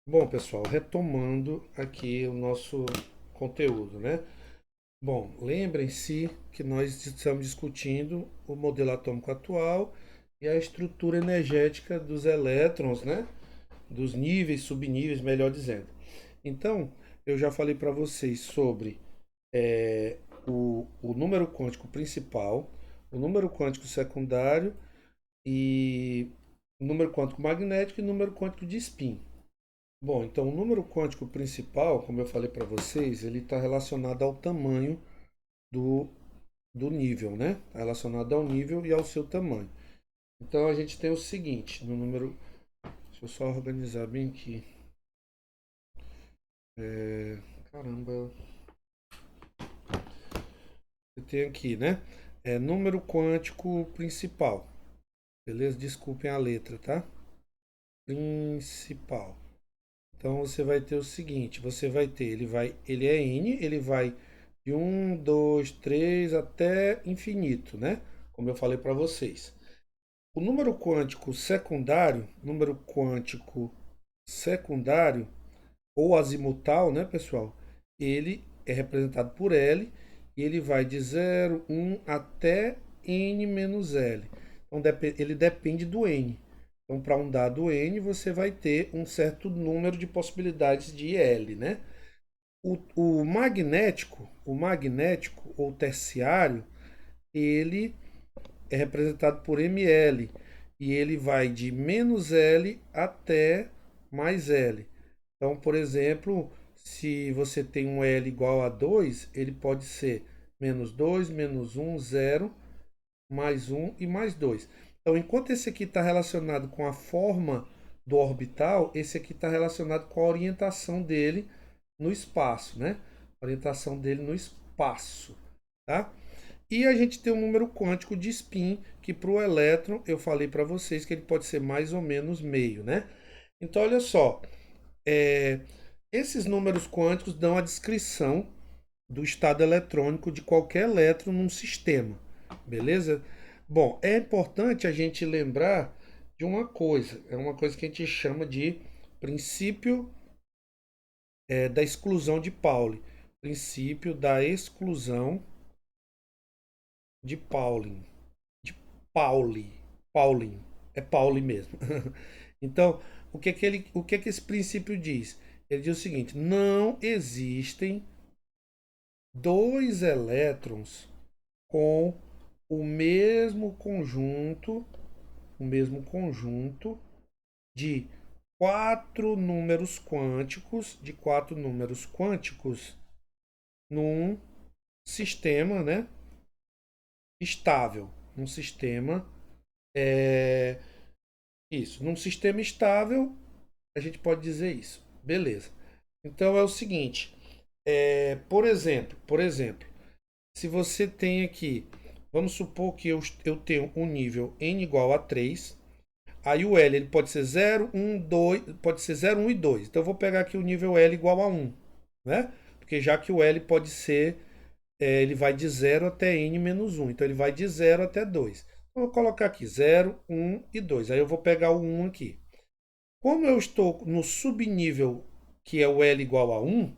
Bom, pessoal, retomando aqui o nosso conteúdo, né? Bom, lembrem-se que nós estamos discutindo o modelo atômico atual e a estrutura energética dos elétrons, né? Dos níveis, subníveis, melhor dizendo. Então, eu já falei para vocês sobre o número quântico principal, o número quântico secundário e o número quântico magnético e o número quântico de spin. Bom, então o número quântico principal, como eu falei para vocês, ele está relacionado ao tamanho do, do nível, né? Está relacionado ao nível e ao seu tamanho. Então a gente tem o seguinte, no número. Deixa eu só organizar bem aqui. Caramba, eu tenho aqui, né? É número quântico principal. Beleza? Desculpem a letra, tá? Principal. Então você vai ter o seguinte, você vai ter, ele é n, ele vai de um 2 3 até infinito, né? Como eu falei para vocês. O número quântico secundário ou azimutal, né, pessoal? Ele é representado por L e ele vai de 0, 1 até n menos L. Então ele depende do n. Então, para um dado n, você vai ter um certo número de possibilidades de L, né? O magnético ou terciário, ele é representado por ml e ele vai de menos L até mais L. Então, por exemplo, se você tem um L igual a 2, ele pode ser menos 2, menos um, zero, mais um e mais 2. Então, enquanto esse aqui está relacionado com a forma do orbital, esse aqui está relacionado com a orientação dele no espaço, né? Orientação dele no espaço, tá? E a gente tem um número quântico de spin, que para o elétron, eu falei para vocês que ele pode ser mais ou menos meio, né? Então, olha só, é, esses números quânticos dão a descrição do estado eletrônico de qualquer elétron num sistema, beleza? Bom, é importante a gente lembrar de uma coisa, é uma coisa que a gente chama de princípio da exclusão de Pauli, princípio da exclusão de Pauling, de Pauli, Pauling, é Pauli mesmo. Então, o que que esse princípio diz? Ele diz o seguinte: não existem dois elétrons com o mesmo conjunto de quatro números quânticos num sistema, né, estável, num sistema é, num sistema estável, a gente pode dizer isso. Beleza. Então é o seguinte, por exemplo, se você tem aqui, vamos supor que eu tenho um nível n igual a 3. Aí o L ele pode ser 0, 1, 2, pode ser 0, 1 e 2. Então eu vou pegar aqui o nível L igual a 1, né? Porque já que o L pode ser, ele vai de 0 até n menos 1. Então ele vai de 0 até 2. Então eu vou colocar aqui 0, 1 e 2. Aí eu vou pegar o 1 aqui. Como eu estou no subnível que é o L igual a 1,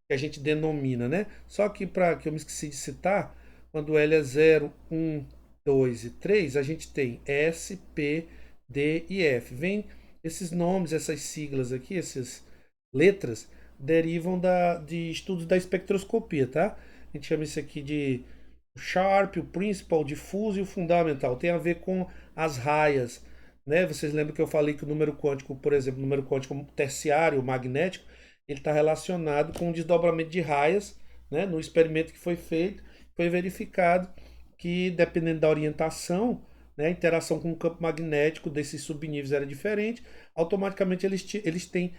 que a gente denomina, né? Só que para que eu me esqueci de citar, quando L é 0, 1, 2 e 3, a gente tem S, P, D e F. Vem esses nomes, essas siglas aqui, essas letras, derivam de estudos da espectroscopia, tá? A gente chama isso aqui de Sharp, o Principal, o Difuso e o Fundamental. Tem a ver com as raias, né? Vocês lembram que eu falei que o número quântico, por exemplo, o número quântico terciário, magnético, ele está relacionado com o desdobramento de raias, né? No experimento que foi feito, foi verificado que, dependendo da orientação, né, a interação com o campo magnético desses subníveis era diferente, automaticamente eles têm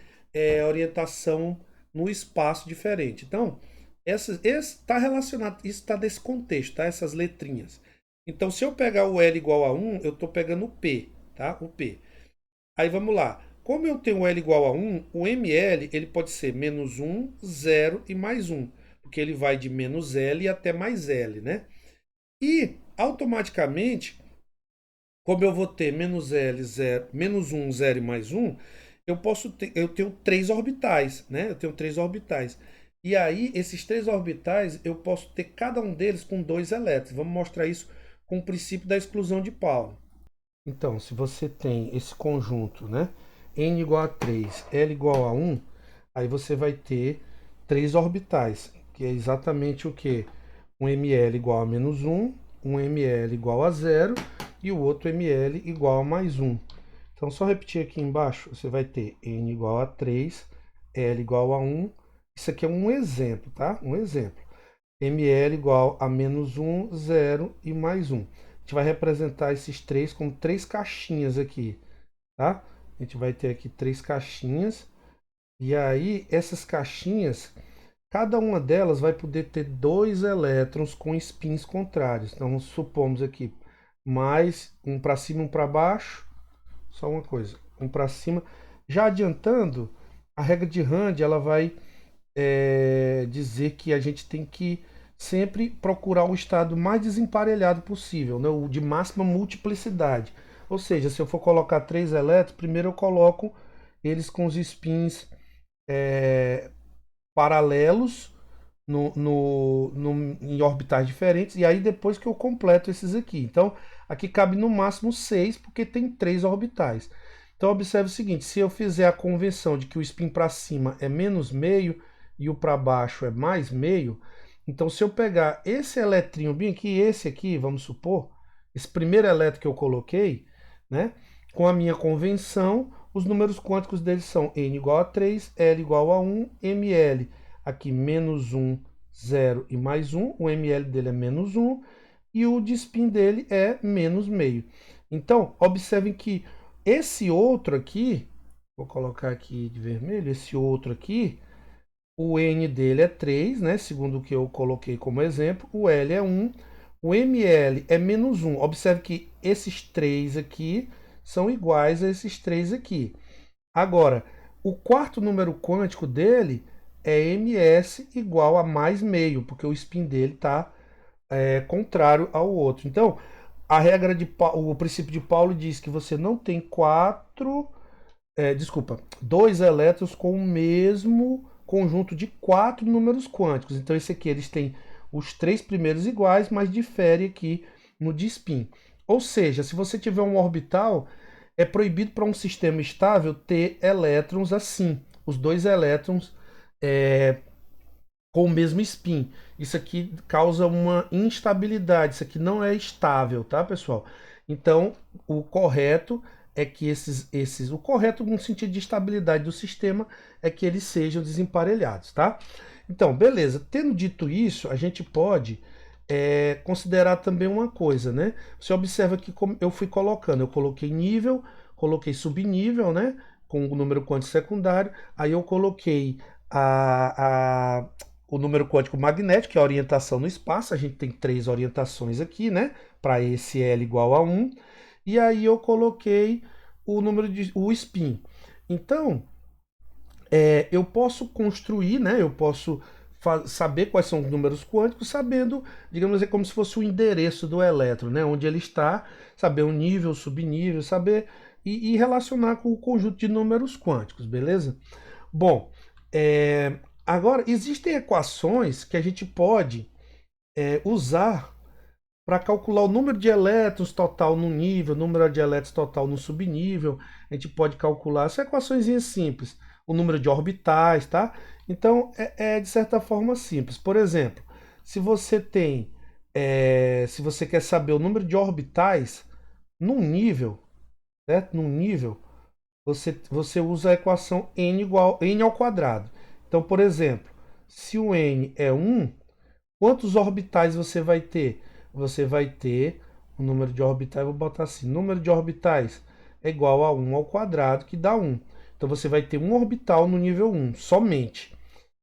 orientação no espaço diferente. Então, está relacionado, isso está nesse contexto, tá? Essas letrinhas. Então, se eu pegar o L igual a 1, eu estou pegando o P, tá? O P. Aí vamos lá. Como eu tenho L igual a 1, o ML ele pode ser menos 1, 0 e mais 1. Porque ele vai de menos L até mais L, né? E, automaticamente, como eu vou ter menos L, 0, menos 1, 0 e mais 1, eu tenho três orbitais, né? Eu tenho três orbitais. E aí, esses três orbitais, eu posso ter cada um deles com dois elétrons. Vamos mostrar isso com o princípio da exclusão de Pauli. Então, se você tem esse conjunto, né? N igual a 3, L igual a 1, aí você vai ter três orbitais, que é exatamente o que? Um ml igual a menos um ml igual a zero e o outro ml igual a mais 1. Então, só repetir aqui embaixo, você vai ter N igual a 3, L igual a 1. Isso aqui é um exemplo, tá? Um exemplo. ml igual a menos 1, 0 e mais 1. A gente vai representar esses três como três caixinhas aqui, tá? A gente vai ter aqui três caixinhas. E aí, essas caixinhas, cada uma delas vai poder ter dois elétrons com spins contrários. Então, supomos aqui, mais um para cima e um para baixo. Só uma coisa, um para cima. Já adiantando, a regra de Rand, ela vai dizer que a gente tem que sempre procurar o estado mais desemparelhado possível, né? O de máxima multiplicidade. Ou seja, se eu for colocar três elétrons, primeiro eu coloco eles com os spins paralelos em orbitais diferentes, e aí depois que eu completo esses aqui. Então, aqui cabe no máximo 6, porque tem três orbitais. Então, observe o seguinte, se eu fizer a convenção de que o spin para cima é menos meio e o para baixo é mais meio, então se eu pegar esse eletrinho bem aqui, esse aqui, vamos supor, esse primeiro elétron que eu coloquei, né, com a minha convenção, os números quânticos deles são n igual a 3, L igual a 1, ml aqui menos 1, 0 e mais 1, o ml dele é menos 1 e o de spin dele é menos meio. Então, observem que esse outro aqui, vou colocar aqui de vermelho, esse outro aqui, o N dele é 3, né, segundo o que eu coloquei como exemplo, o L é 1, o ml é menos 1. Observe que esses três aqui são iguais a esses três aqui. Agora, o quarto número quântico dele é ms igual a mais meio, porque o spin dele está contrário ao outro. Então, a regra o princípio de Pauli diz que você não tem dois elétrons com o mesmo conjunto de quatro números quânticos. Então, esse aqui eles têm os três primeiros iguais, mas difere aqui no de spin. Ou seja, se você tiver um orbital, é proibido para um sistema estável ter elétrons assim, os dois elétrons com o mesmo spin. Isso aqui causa uma instabilidade, isso aqui não é estável, tá, pessoal? Então, o correto é que o correto no sentido de estabilidade do sistema é que eles sejam desemparelhados, tá? Então, beleza. Tendo dito isso, a gente pode considerar também uma coisa, né? Você observa que como eu fui colocando, eu coloquei nível, coloquei subnível, né? Com o número quântico secundário, aí eu coloquei o número quântico magnético, que é a orientação no espaço. A gente tem três orientações aqui, né? Para esse L igual a 1. E aí eu coloquei o spin. Então, eu posso construir, né? Eu posso saber quais são os números quânticos, sabendo, digamos assim, como se fosse o endereço do elétron, né? Onde ele está, saber o nível, o subnível, saber e relacionar com o conjunto de números quânticos, beleza? Bom, agora existem equações que a gente pode usar para calcular o número de elétrons total no nível, o número de elétrons total no subnível. A gente pode calcular, são equações simples, o número de orbitais, tá? Então, de certa forma simples. Por exemplo, se você tem, se você quer saber o número de orbitais num nível, certo? Num nível, você usa a equação n igual n ao quadrado. Então, por exemplo, se o n é 1, quantos orbitais você vai ter? Você vai ter o número de orbitais, vou botar assim, número de orbitais é igual a 1 ao quadrado, que dá 1. Então você vai ter um orbital no nível 1, somente,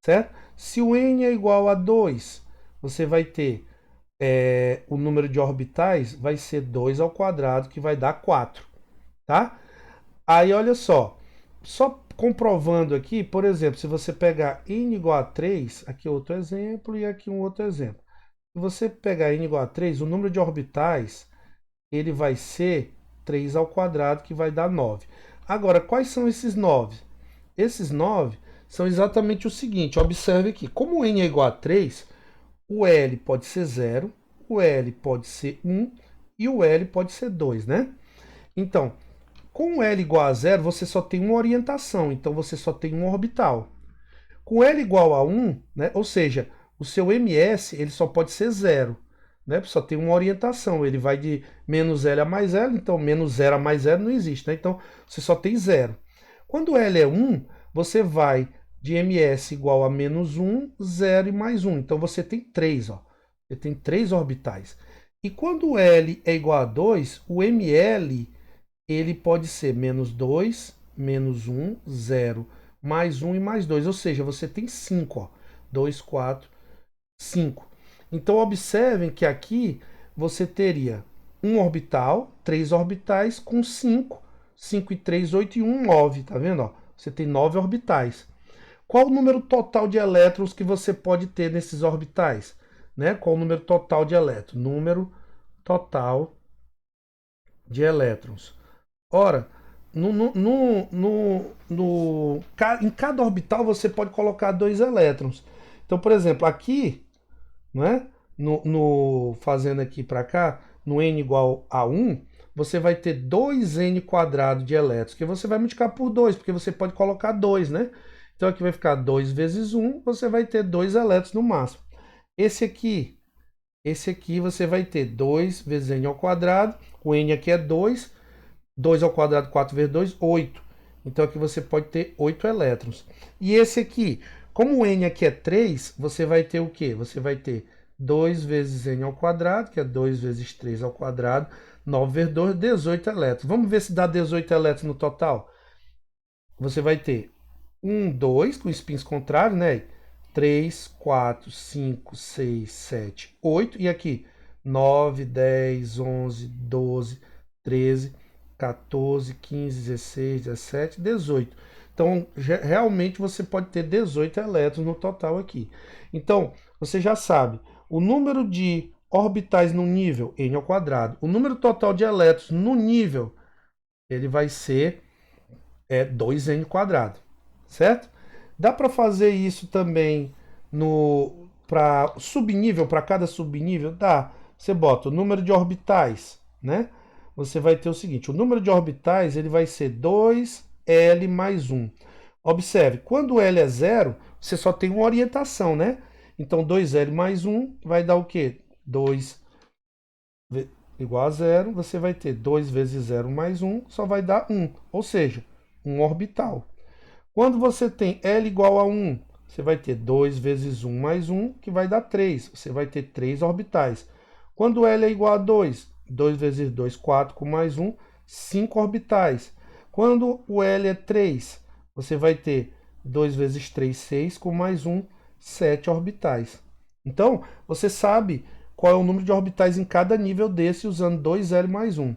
certo? Se o n é igual a 2, você vai ter o número de orbitais vai ser 2 ao quadrado, que vai dar 4, tá? Aí olha só comprovando aqui, por exemplo, se você pegar n igual a 3, aqui outro exemplo e aqui um outro exemplo. Se você pegar n igual a 3, o número de orbitais ele vai ser 3 ao quadrado, que vai dar 9. Agora, quais são esses 9? Esses 9 são exatamente o seguinte, observe aqui, como o n é igual a 3, o L pode ser 0, o L pode ser 1 e o L pode ser 2, né? Então, com o L igual a 0, você só tem uma orientação, então você só tem um orbital. Com L igual a 1, né, ou seja, o seu ms ele só pode ser 0, né, só tem uma orientação, ele vai de menos L a mais L, então menos 0 a mais 0 não existe, né, então você só tem 0. Quando L é 1, você vai de ms igual a menos 1, 0 e mais 1, então você tem 3, ó. Você tem 3 orbitais. E quando L é igual a 2, o ml ele pode ser menos 2, menos 1, 0, mais 1 e mais 2. Ou seja, você tem 5. Ó. 2, 4, 5. Então, observem que aqui você teria um orbital, 3 orbitais, com 5. 5 e 3, 8 e 1, 9. Tá vendo? Ó? Você tem 9 orbitais. Qual o número total de elétrons que você pode ter nesses orbitais? Né? Qual o número total de elétrons? Número total de elétrons. Ora, em cada orbital você pode colocar 2 elétrons. Então, por exemplo, aqui, né, fazendo aqui para cá, no n igual a 1, você vai ter 2n quadrado de elétrons, que você vai multiplicar por 2, porque você pode colocar 2, né? Então aqui vai ficar 2 vezes 1, você vai ter 2 elétrons no máximo. Esse aqui você vai ter 2 vezes n ao quadrado, o n aqui é 2, 2 ao quadrado, 4 vezes 2, 8. Então aqui você pode ter 8 elétrons. E esse aqui, como o n aqui é 3, você vai ter o quê? Você vai ter 2 vezes n ao quadrado, que é 2 vezes 3 ao quadrado, 9 vezes 2, 18 elétrons. Vamos ver se dá 18 elétrons no total. Você vai ter 1, 2, com spins contrários, né? 3, 4, 5, 6, 7, 8. E aqui, 9, 10, 11, 12, 13, 14, 15, 16, 17, 18. Então, realmente você pode ter 18 elétrons no total aqui. Então, você já sabe, o número de orbitais no nível, n ao quadrado, o número total de elétrons no nível, ele vai ser 2n quadrado, certo? Dá para fazer isso também no para subnível, para cada subnível? Dá. Você bota o número de orbitais, né? Você vai ter o seguinte, o número de orbitais ele vai ser 2L mais 1. Observe, quando L é 0, você só tem uma orientação, né? Então 2L mais 1 vai dar o quê? 2 igual a 0, você vai ter 2 vezes 0 mais 1, só vai dar 1. Ou seja, um orbital. Quando você tem L igual a 1, você vai ter 2 vezes 1 mais 1, que vai dar 3. Você vai ter 3 orbitais. Quando L é igual a 2, 2 vezes 2, 4, com mais 1, 5 orbitais. Quando o L é 3, você vai ter 2 vezes 3, 6, com mais 1, 7 orbitais. Então, você sabe qual é o número de orbitais em cada nível desse usando 2L mais 1.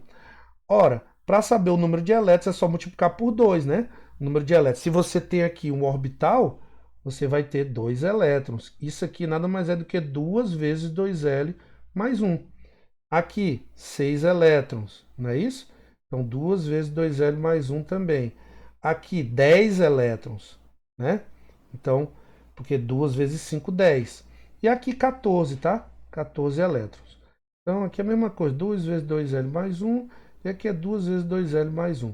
Ora, para saber o número de elétrons é só multiplicar por 2, né? O número de elétrons. Se você tem aqui um orbital, você vai ter 2 elétrons. Isso aqui nada mais é do que 2 vezes 2L mais 1. Aqui, 6 elétrons, não é isso? Então, 2 vezes 2L mais 1 também. Aqui, 10 elétrons, né? Então, porque 2 vezes 5, 10. E aqui, 14, tá? 14 elétrons. Então, aqui é a mesma coisa, 2 vezes 2L mais 1, e aqui é 2 vezes 2L mais 1.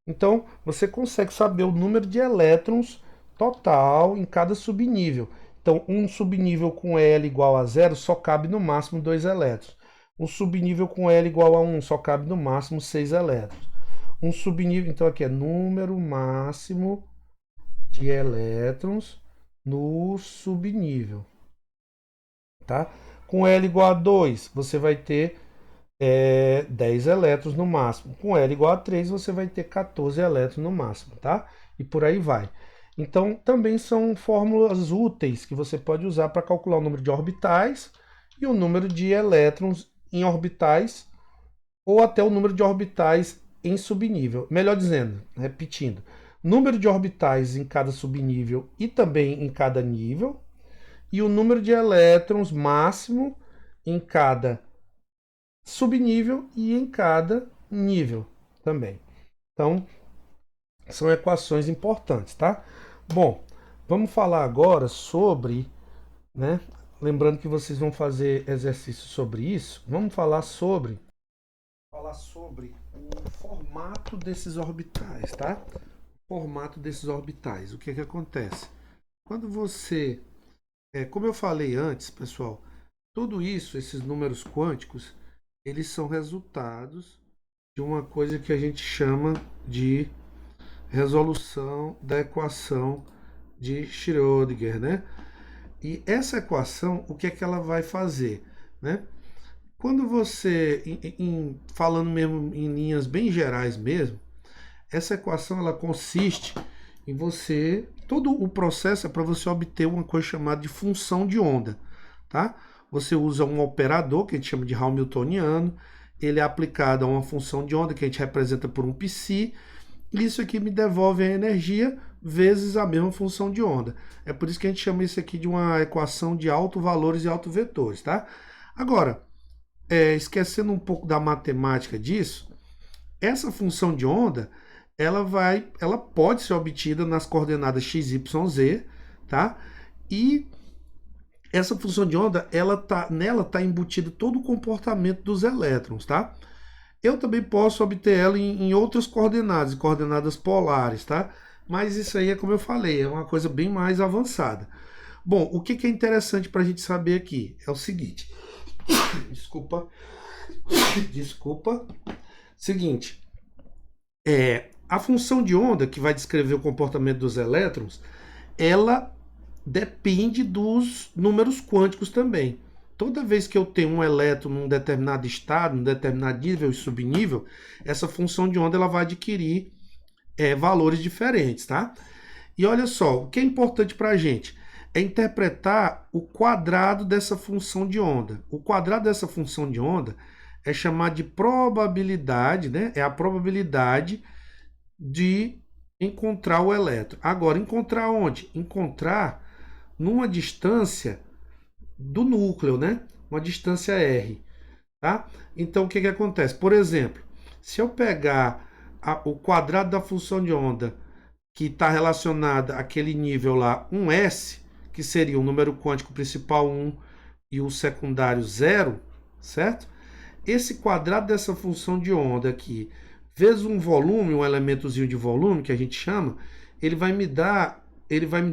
Então, você consegue saber o número de elétrons total em cada subnível. Então, um subnível com L igual a 0 só cabe no máximo 2 elétrons. Um subnível com L igual a 1 só cabe no máximo 6 elétrons. Um subnível, então aqui é número máximo de elétrons no subnível. Tá? Com L igual a 2, você vai ter 10 elétrons no máximo. Com L igual a 3, você vai ter 14 elétrons no máximo, tá? E por aí vai. Então, também são fórmulas úteis que você pode usar para calcular o número de orbitais e o número de elétrons em orbitais ou até o número de orbitais em subnível. Melhor dizendo, repetindo, número de orbitais em cada subnível e também em cada nível e o número de elétrons máximo em cada subnível e em cada nível também. Então, São equações importantes, tá? Bom, vamos falar agora sobre, né? Lembrando que vocês vão fazer exercício sobre isso. Vamos falar sobre o formato desses orbitais, tá? Formato desses orbitais. O que é que acontece? Quando você, como eu falei antes, pessoal, tudo isso, esses números quânticos, eles são resultados de uma coisa que a gente chama de resolução da equação de Schrödinger, né? E essa equação, o que é que ela vai fazer, né? Quando você, falando mesmo em linhas bem gerais mesmo, essa equação ela consiste em você, todo o processo é para você obter uma coisa chamada de função de onda, tá? Você usa um operador que a gente chama de Hamiltoniano, ele é aplicado a uma função de onda que a gente representa por um psi. Isso aqui me devolve a energia vezes a mesma função de onda. É por isso que a gente chama isso aqui de uma equação de autovalores e autovetores, tá? Agora, esquecendo um pouco da matemática disso, essa função de onda, ela pode ser obtida nas coordenadas x, y, z, tá? E essa função de onda, nela está embutido todo o comportamento dos elétrons, tá? Eu também posso obter ela em outras coordenadas, coordenadas polares, tá? Mas isso aí é como eu falei, é uma coisa bem mais avançada. Bom, o que é interessante para a gente saber aqui é o seguinte. Desculpa. Desculpa. Seguinte. A função de onda, que vai descrever o comportamento dos elétrons, ela depende dos números quânticos também. Toda vez que eu tenho um elétron num determinado estado, num determinado nível e subnível, essa função de onda ela vai adquirir valores diferentes, tá? E olha só, o que é importante para a gente é interpretar o quadrado dessa função de onda. O quadrado dessa função de onda é chamado de probabilidade, né? É a probabilidade de encontrar o elétron. Agora, encontrar onde? Encontrar numa distância do núcleo, né? Uma distância r, tá? Então, o que acontece? Por exemplo, se eu pegar o quadrado da função de onda que está relacionada àquele nível lá, 1s, que seria o número quântico principal 1 e o secundário 0, certo? Esse quadrado dessa função de onda aqui, vezes um volume, um elementozinho de volume, que a gente chama, ele vai me dar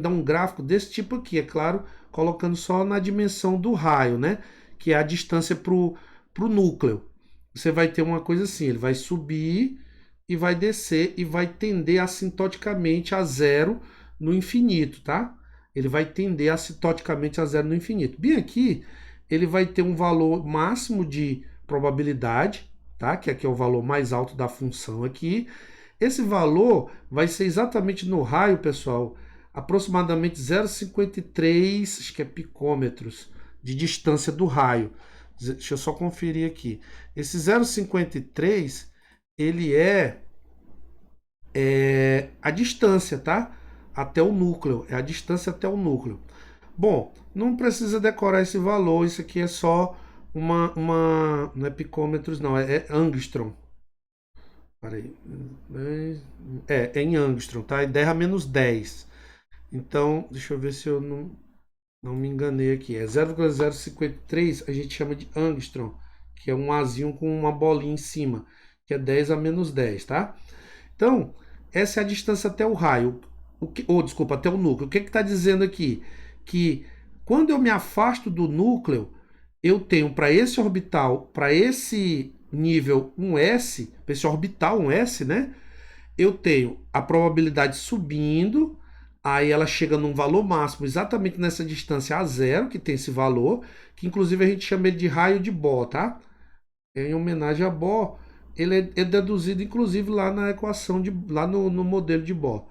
um gráfico desse tipo aqui, é claro, colocando só na dimensão do raio, né? Que é a distância para o núcleo. Você vai ter uma coisa assim, ele vai subir e vai descer e vai tender assintoticamente a zero no infinito, tá? Ele vai tender assintoticamente a zero no infinito. Bem aqui, ele vai ter um valor máximo de probabilidade, tá? Que aqui é o valor mais alto da função aqui. Esse valor vai ser exatamente no raio, pessoal, aproximadamente 0,53, acho que é picômetros de distância do raio. Deixa eu só conferir aqui. Esse 0,53 ele é a distância, tá? Até o núcleo, é a distância até o núcleo. Bom, não precisa decorar esse valor, isso aqui é só não é picômetros não, é angstrom. Peraí, é em angstrom, tá? É 10 a menos 10. Então, deixa eu ver se eu não me enganei aqui. É 0,053, a gente chama de angstrom, que é um azinho com uma bolinha em cima, que é 10 a menos 10, tá? Então, essa é a distância até o raio, desculpa, até o núcleo. O que está dizendo aqui? Que quando eu me afasto do núcleo, eu tenho para esse orbital, para esse nível 1s, para esse orbital 1s, né? Eu tenho a probabilidade subindo, aí ela chega num valor máximo exatamente nessa distância a zero, que tem esse valor, que inclusive a gente chama ele de raio de Bohr, tá? Em homenagem a Bohr, ele é deduzido inclusive lá na equação, lá no modelo de Bohr.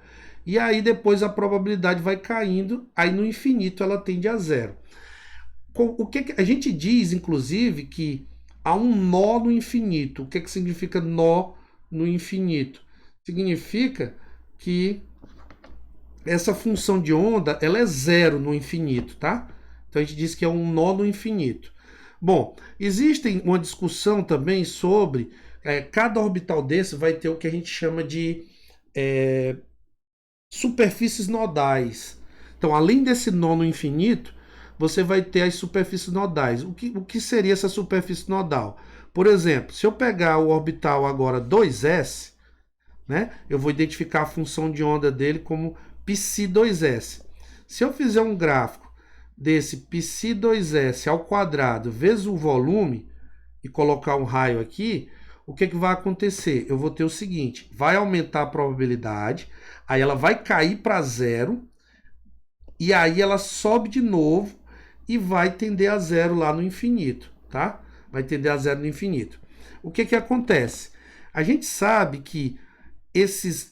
E aí depois a probabilidade vai caindo, aí no infinito ela tende a zero. O que a gente diz, inclusive, que há um nó no infinito. O que significa nó no infinito? Significa que essa função de onda ela é zero no infinito, tá? Então a gente diz que é um nó no infinito. Bom, existe uma discussão também sobre cada orbital desse vai ter o que a gente chama de superfícies nodais. Então, além desse nó no infinito, você vai ter as superfícies nodais. O que seria essa superfície nodal? Por exemplo, se eu pegar o orbital agora 2s, né, eu vou identificar a função de onda dele como π2s. Se eu fizer um gráfico desse π2s ao quadrado vezes o volume e colocar um raio aqui, o que vai acontecer? Eu vou ter o seguinte, vai aumentar a probabilidade, aí ela vai cair para zero, e aí ela sobe de novo e vai tender a zero lá no infinito, tá? Vai tender a zero no infinito. O que acontece? A gente sabe que esses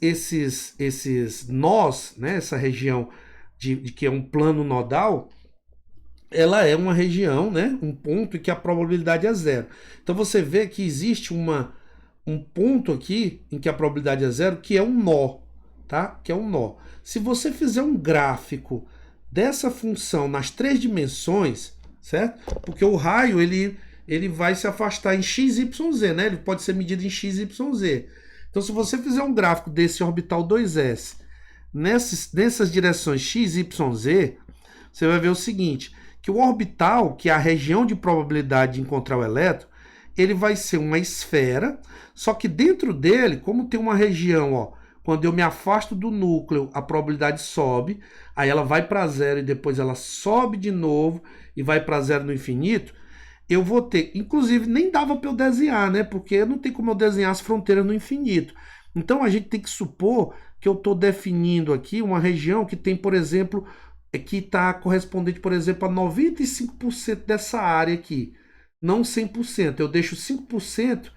nós, né, essa região de que é um plano nodal, ela é uma região, né, um ponto em que a probabilidade é zero. Então você vê que existe um ponto aqui em que a probabilidade é zero, que é um nó, tá? Que é um nó. Se você fizer um gráfico dessa função nas 3 dimensões, certo? Porque o raio ele vai se afastar em x, y, z, né? Ele pode ser medido em x, y, z. Então, se você fizer um gráfico desse orbital 2s nessas direções x, y, z, você vai ver o seguinte, que o orbital, que é a região de probabilidade de encontrar o elétron, ele vai ser uma esfera, só que dentro dele, como tem uma região, ó, quando eu me afasto do núcleo, a probabilidade sobe, aí ela vai para zero e depois ela sobe de novo e vai para zero no infinito, eu vou ter, inclusive nem dava para eu desenhar, né? Porque não tem como eu desenhar as fronteiras no infinito. Então a gente tem que supor que eu estou definindo aqui uma região que tem, por exemplo, que está correspondente, por exemplo, a 95% dessa área aqui, não 100%. Eu deixo 5%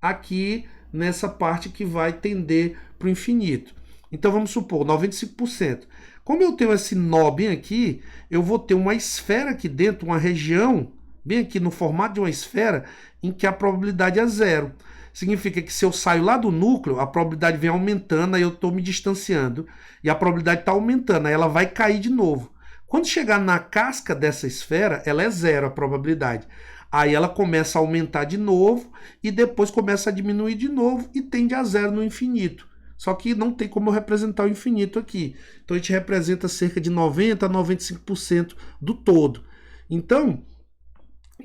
aqui nessa parte que vai tender para o infinito. Então vamos supor, 95%. Como eu tenho esse nó bem aqui, eu vou ter uma esfera aqui dentro, uma região, bem aqui no formato de uma esfera, em que a probabilidade é zero. Significa que se eu saio lá do núcleo, a probabilidade vem aumentando, aí eu estou me distanciando, e a probabilidade está aumentando, aí ela vai cair de novo. Quando chegar na casca dessa esfera, ela é zero a probabilidade. Aí ela começa a aumentar de novo, e depois começa a diminuir de novo, e tende a zero no infinito. Só que não tem como eu representar o infinito aqui. Então a gente representa cerca de 90% a 95% do todo. Então,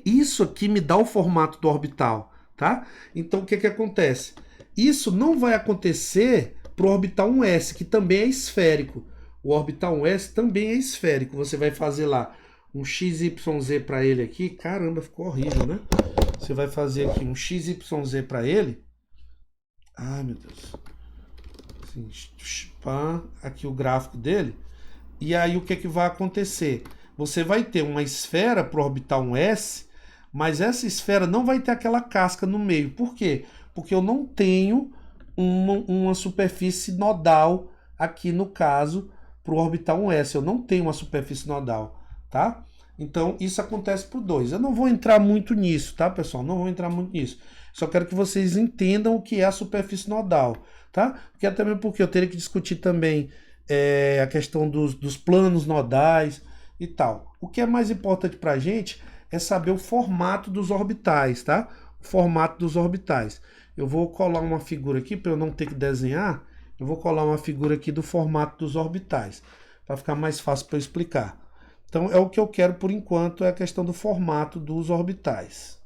isso aqui me dá o formato do orbital, tá? Então o que acontece? Isso não vai acontecer para o orbital 1s, que também é esférico. O orbital 1s também é esférico. Você vai fazer lá um XYZ para ele aqui. Caramba, ficou horrível, né? Você vai fazer aqui um XYZ para ele. Ai, meu Deus. Assim, aqui o gráfico dele. E aí o que vai acontecer? Você vai ter uma esfera para o orbital 1s, mas essa esfera não vai ter aquela casca no meio. Por quê? Porque eu não tenho uma superfície nodal aqui no caso para o orbital 1s. Eu não tenho uma superfície nodal, tá? Então isso acontece por 2. Eu não vou entrar muito nisso, tá, pessoal? Não vou entrar muito nisso. Só quero que vocês entendam o que é a superfície nodal, tá? Porque até mesmo porque eu teria que discutir também a questão dos planos nodais e tal. O que é mais importante para a gente é saber o formato dos orbitais, tá? O formato dos orbitais. Eu vou colar uma figura aqui para eu não ter que desenhar. Eu vou colar uma figura aqui do formato dos orbitais, para ficar mais fácil para eu explicar. Então é o que eu quero por enquanto, é a questão do formato dos orbitais.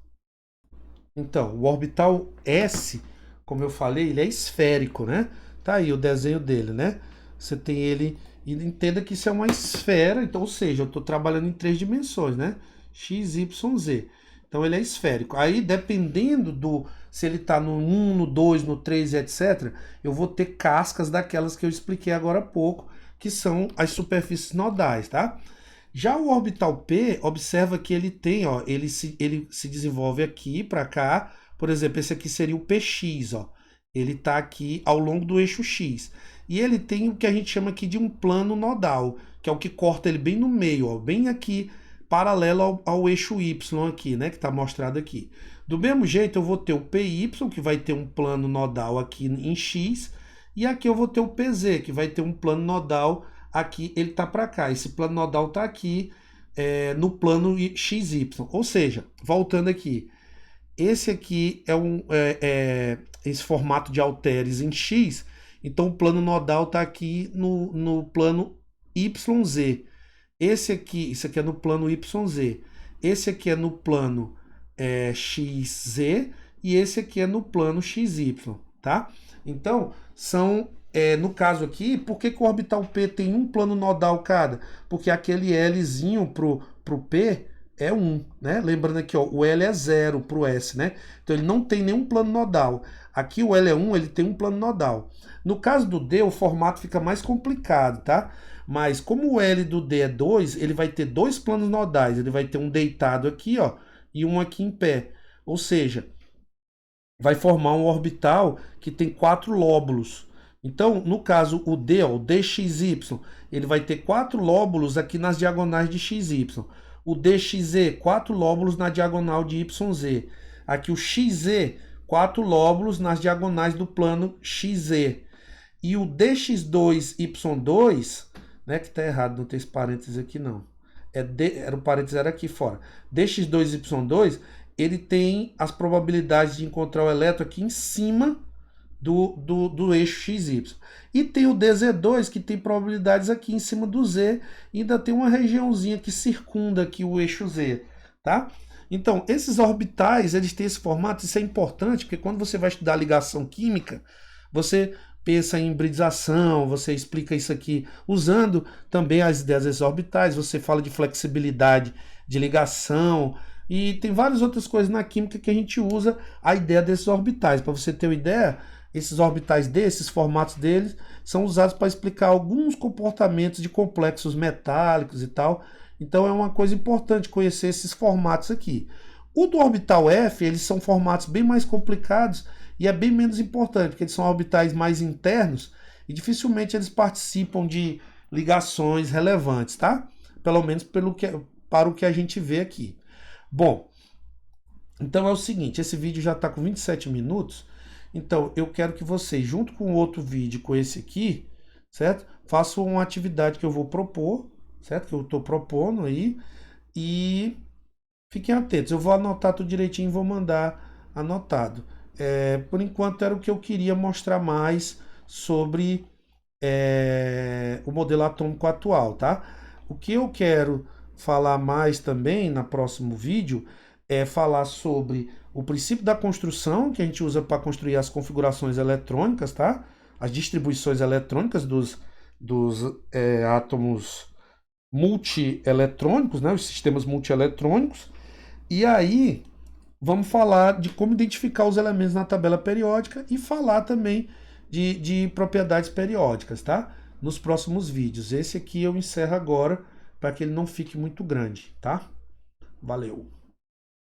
Então, o orbital S, como eu falei, ele é esférico, né? Tá aí o desenho dele, né? Você tem ele, e entenda que isso é uma esfera, então, ou seja, eu estou trabalhando em 3 dimensões, né? X, Y, Z. Então ele é esférico. Aí, dependendo do se ele está no 1, no 2, no 3, etc., eu vou ter cascas daquelas que eu expliquei agora há pouco, que são as superfícies nodais, tá? Já o orbital P, observa que ele tem, ó, ele se desenvolve aqui para cá. Por exemplo, esse aqui seria o PX, ó. Ele está aqui ao longo do eixo X. E ele tem o que a gente chama aqui de um plano nodal, que é o que corta ele bem no meio, ó, bem aqui, paralelo ao eixo Y aqui, né, que está mostrado aqui. Do mesmo jeito, eu vou ter o PY, que vai ter um plano nodal aqui em X, e aqui eu vou ter o PZ, que vai ter um plano nodal aqui, ele está para cá. Esse plano nodal está aqui no plano XY. Ou seja, voltando aqui, esse aqui é esse formato de halteres em X, Então o plano nodal está aqui no plano YZ. Esse aqui, isso aqui é no plano YZ. Esse aqui é no plano XZ e esse aqui é no plano XY, tá? Então, no caso aqui, por que o orbital P tem um plano nodal cada? Porque aquele Lzinho pro P é 1, né? Lembrando aqui, ó, o L é 0 pro S, né? Então ele não tem nenhum plano nodal. Aqui o L é 1, ele tem um plano nodal. No caso do D, o formato fica mais complicado, tá? Mas como o L do D é 2, ele vai ter dois planos nodais. Ele vai ter um deitado aqui, ó, e um aqui em pé. Ou seja, vai formar um orbital que tem 4 lóbulos. Então, no caso, o D, ó, o DXY, ele vai ter 4 lóbulos aqui nas diagonais de XY. O DXZ, 4 lóbulos na diagonal de YZ. Aqui o XZ, 4 lóbulos nas diagonais do plano XZ. E o DX2Y2, né, que está errado, não tem esse parênteses aqui não. Era o parênteses era aqui fora. DX2Y2, ele tem as probabilidades de encontrar o elétron aqui em cima do eixo XY. E tem o DZ2, que tem probabilidades aqui em cima do Z, e ainda tem uma regiãozinha que circunda aqui o eixo Z, tá? Então, esses orbitais, eles têm esse formato, isso é importante, porque quando você vai estudar ligação química, você pensa em hibridização, você explica isso aqui usando também as ideias desses orbitais, você fala de flexibilidade de ligação, e tem várias outras coisas na química que a gente usa a ideia desses orbitais. Para você ter uma ideia, esses orbitais desses, formatos deles, são usados para explicar alguns comportamentos de complexos metálicos e tal. Então é uma coisa importante conhecer esses formatos aqui. O do orbital F, eles são formatos bem mais complicados e é bem menos importante, porque eles são orbitais mais internos e dificilmente eles participam de ligações relevantes, tá? Pelo menos para o que a gente vê aqui. Bom, então é o seguinte, esse vídeo já está com 27 minutos, então eu quero que vocês, junto com outro vídeo, com esse aqui, certo? Façam uma atividade que eu vou propor, certo? Que eu estou propondo aí, e fiquem atentos, eu vou anotar tudo direitinho e vou mandar anotado. Por enquanto era o que eu queria mostrar mais sobre o modelo atômico atual, tá? O que eu quero falar mais também no próximo vídeo é falar sobre o princípio da construção, que a gente usa para construir as configurações eletrônicas, tá? As distribuições eletrônicas dos átomos multieletrônicos, né? Os sistemas multieletrônicos. E aí vamos falar de como identificar os elementos na tabela periódica e falar também de propriedades periódicas, tá? Nos próximos vídeos. Esse aqui eu encerro agora para que ele não fique muito grande, tá? Valeu!